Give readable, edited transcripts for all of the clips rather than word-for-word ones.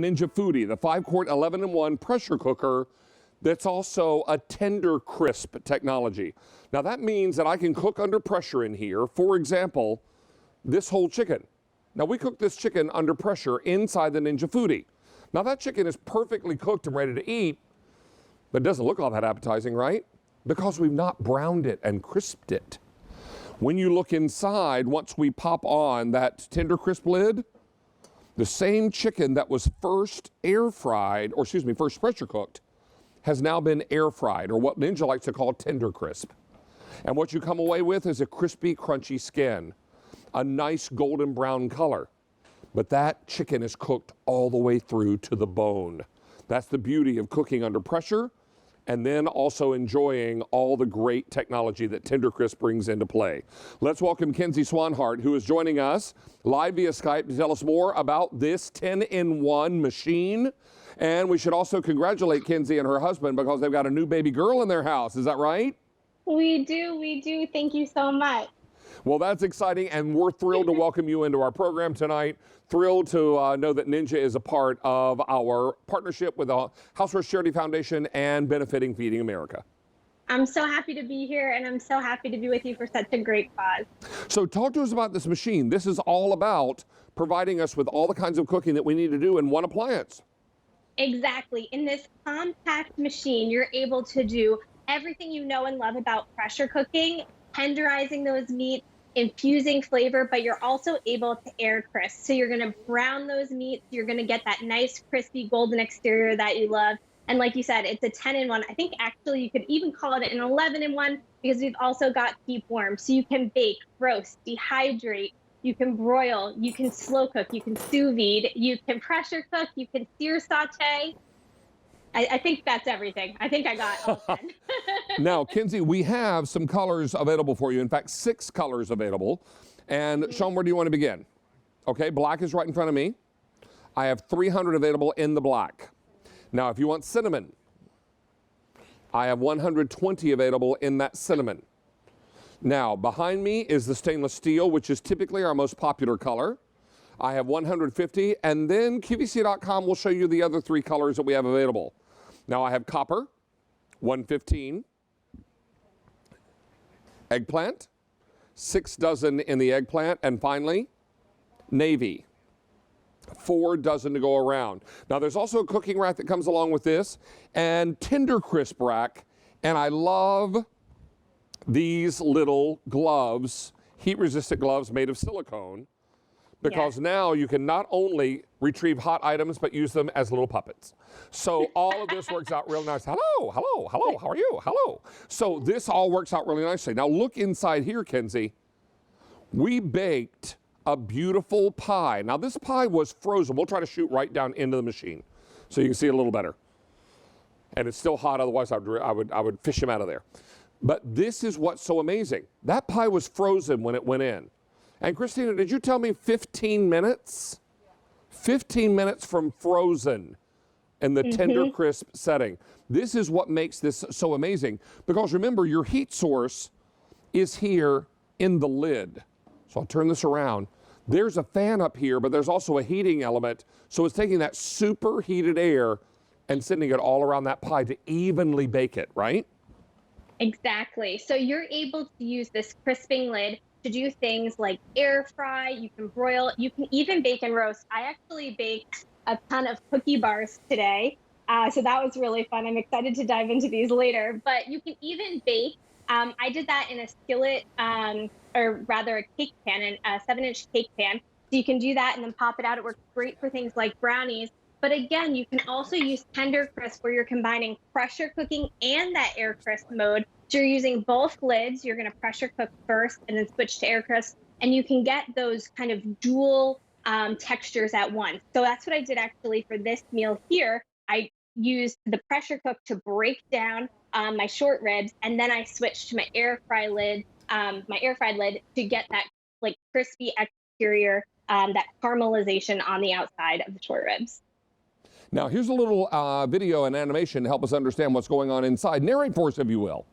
Ninja Foodi, the 5-quart 11-in-1 pressure cooker that's also a TenderCrisp technology. Now that means that I can cook under pressure in here. For example, this whole chicken. Now we cook this chicken under pressure inside the Ninja Foodi. Now that chicken is perfectly cooked and ready to eat, but it doesn't look all that appetizing, right? Because we've not browned it and crisped it. When you look inside, once we pop on that TenderCrisp lid, the same chicken that was first air fried, or excuse me, first pressure cooked, has now been air fried, or what Ninja likes to call TenderCrisp. And what you come away with is a crispy, crunchy skin, a nice golden brown color. But that chicken is cooked all the way through to the bone. That's the beauty of cooking under pressure, and then also enjoying all the great technology that TenderCrisp brings into play. Let's welcome Kenzie Swanhart, who is joining us live via Skype to tell us more about this 10-in-1 machine. And we should also congratulate Kenzie and her husband because they've got a new baby girl in their house. Is that right? We do. Thank you so much. Well, that's exciting, and we're thrilled to welcome you into our program tonight. Thrilled to know that Ninja is a part of our partnership with the Housewares Charity Foundation and benefiting Feeding America. I'm so happy to be here, and I'm so happy to be with you for such a great cause. So talk to us about this machine. This is all about providing us with all the kinds of cooking that we need to do in one appliance. Exactly. In this compact machine, you're able to do everything you know and love about pressure cooking, tenderizing those meats, infusing flavor, but you're also able to air crisp. So you're going to brown those meats. You're going to get that nice, crispy, golden exterior that you love. And like you said, it's a 10-in-1. I think actually you could even call it an 11-in-1 because we've also got keep warm. So you can bake, roast, dehydrate, you can broil, you can slow cook, you can sous vide, you can pressure cook, you can sear saute. I think that's everything. I think I got all 10. Now, Kenzie, we have some colors available for you. In fact, 6 colors available. And Sean, where do you want to begin? Okay, black is right in front of me. I have 300 available in the black. Now, if you want cinnamon, I have 120 available in that cinnamon. Now, behind me is the stainless steel, which is typically our most popular color. I have 150, and then QVC.com will show you the other 3 colors that we have available. Now I have copper, 115, eggplant, 6 dozen in the eggplant, and finally, navy, 4 dozen to go around. Now there's also a cooking rack that comes along with this, and TenderCrisp rack, and I love these little gloves, heat-resistant gloves made of silicone, because now you can not only retrieve hot items, but use them as little puppets. So all of this works out real nice. Hello, hello, hello, how are you? Hello. So this all works out really nicely. Now look inside here, Kenzie. We baked a beautiful pie. Now this pie was frozen. We'll try to shoot right down into the machine so you can see it a little better. And it's still hot, otherwise I would fish him out of there. But this is what's so amazing. That pie was frozen when it went in. And Christina, did you tell me 15 minutes? 15 minutes from frozen in the TenderCrisp setting. This is what makes this so amazing, because remember, your heat source is here in the lid. So I'll turn this around. There's a fan up here, but there's also a heating element. So it's taking that super heated air and sending it all around that pie to evenly bake it, right? Exactly. So you're able to use this crisping lid to do things like air fry, you can broil, you can even bake and roast. I actually baked a ton of cookie bars today, so that was really fun. I'm excited to dive into these later, but you can even bake. I did that in a skillet, or rather a cake pan, a 7-inch cake pan. So you can do that and then pop it out. It works great for things like brownies. But again, you can also use TenderCrisp where you're combining pressure cooking and that air crisp mode. So you're using both lids. You're going to pressure cook first and then switch to air crisp. And you can get those kind of dual textures at once. So that's what I did actually for this meal here. I used the pressure cook to break down my short ribs, and then I switched to my air fried lid to get that like crispy exterior, that caramelization on the outside of the short ribs. Now here's a little video and animation to help us understand what's going on inside. Narrate for us, if you will.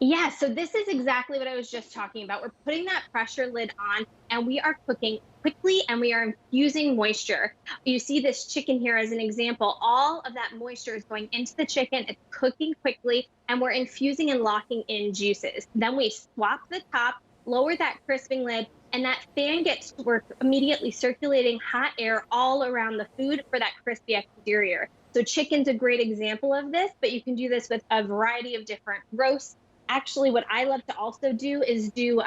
Yeah, so this is exactly what I was just talking about. We're putting that pressure lid on and we are cooking quickly and we are infusing moisture. You see this chicken here as an example. All of that moisture is going into the chicken. It's cooking quickly and we're infusing and locking in juices. Then we swap the top, lower that crisping lid, and that fan gets to work immediately circulating hot air all around the food for that crispy exterior. So chicken's a great example of this, but you can do this with a variety of different roasts. Actually, what I love to also do is do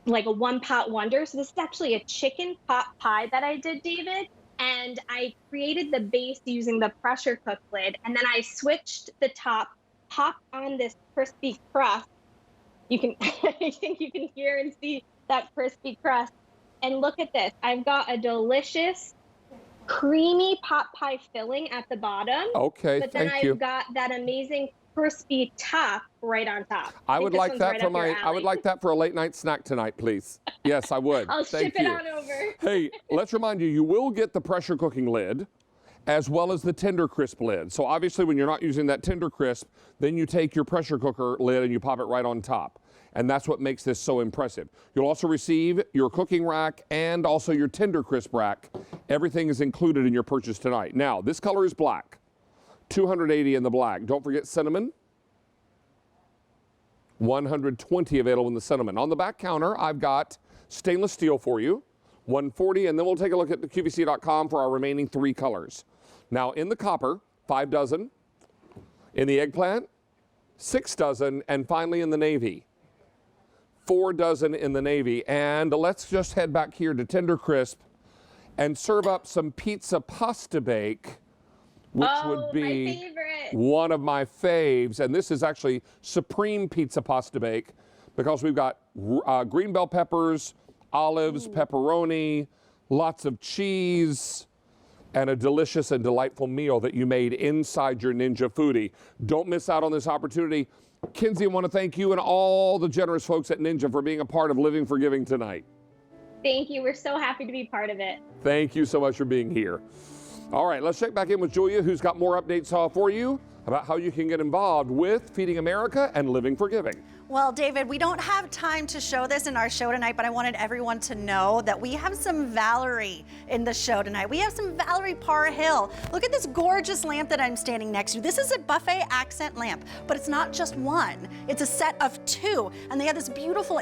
like a one pot wonder. So this is actually a chicken pot pie that I did, David. And I created the base using the pressure cook lid. And then I switched the top, popped on this crispy crust. You can, I think you can hear and see that crispy crust. And look at this. I've got a delicious creamy pot pie filling at the bottom. Okay, But then thank you. I've got that amazing crispy top right on top. I think would this like one's that right for up your I would alley. like that for a late night snack tonight, please. Yes, I would. I'll Thank ship it you. on over. Hey, let's remind you, you will get the pressure cooking lid as well as the TenderCrisp lid. So obviously when you're not using that TenderCrisp, then you take your pressure cooker lid and you pop it right on top. And that's what makes this so impressive. You'll also receive your cooking rack and also your TenderCrisp rack. Everything is included in your purchase tonight. Now, this color is black. $280 in the black. Don't forget cinnamon. $120 available in the cinnamon. On the back counter, I've got stainless steel for you, $140, and then we'll take a look at the QVC.com for our remaining 3 colors. Now, in the copper, 5 dozen. In the eggplant, 6 dozen. And finally, in the navy, 4 dozen in the navy. And let's just head back here to TenderCrisp and serve up some pizza pasta bake, which would be my favorite. one of my faves. And this is actually supreme pizza pasta bake because we've got green bell peppers, olives, pepperoni, lots of cheese, and a delicious and delightful meal that you made inside your Ninja Foodi. Don't miss out on this opportunity. Kinsey, I want to thank you and all the generous folks at Ninja for being a part of Living for Giving tonight. Thank you. We're so happy to be part of it. Thank you so much for being here. All right, let's check back in with Julia, who's got more updates for you about how you can get involved with Feeding America and Living for Giving. Well, David, we don't have time to show this in our show tonight, but I wanted everyone to know that we have some Valerie in the show tonight. We have some Valerie Parr-Hill. Look at this gorgeous lamp that I'm standing next to. This is a buffet accent lamp, but it's not just one. It's a set of 2, and they have this beautiful